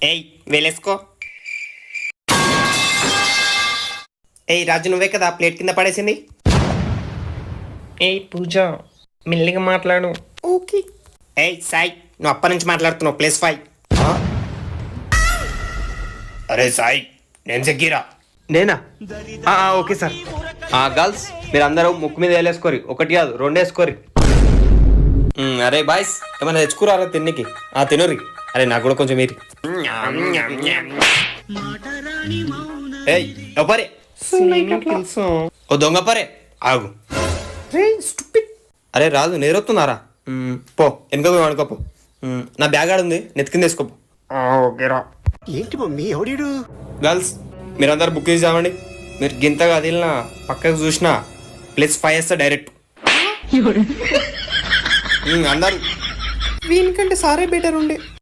ఏయ్ వేలేసుకో. ఏయ్ రాజు, నువ్వే కదా ప్లేట్ కింద పడేసింది. ఏయ్ పూజ, మెల్లిగా మాట్లాడు. ఓకే. ఏయ్ సాయి, నువ్వు అప్పటి నుంచి మాట్లాడుతున్నావు. +5. అరే సాయి, నేను జగ్గీరా. నేనా? Okay sir. గర్ల్స్, మీరు అందరూ ముక్కు మీద వేలేసుకోరి. 1 కాదు 2 వేసుకోరి. అరే బాయ్స్, ఏమైనా తెచ్చుకురారా తిన్నికి? తినురి. అరే నాకు కూడా కొంచెం మీరు. ఏయ్ పరే, ఓ దొంగ పరే, ఆగు. అరే రాజు, నేరొస్తున్నారా? పో వెనుక పోయి అనుకోపో. నా బ్యాగ్ ఆడుంది, నెత్తికింద వేసుకోపో. ఓకేరా. ఏంటి మమ్మీ ఎవడీడు? గర్ల్స్, మీరందరూ బుక్ చేసామండి. మీరు గింతగా వదిలినా పక్కకు చూసినా +5 వేస్తా డైరెక్ట్. అందరు వీనికంటే సారే బెటర్ ఉండే.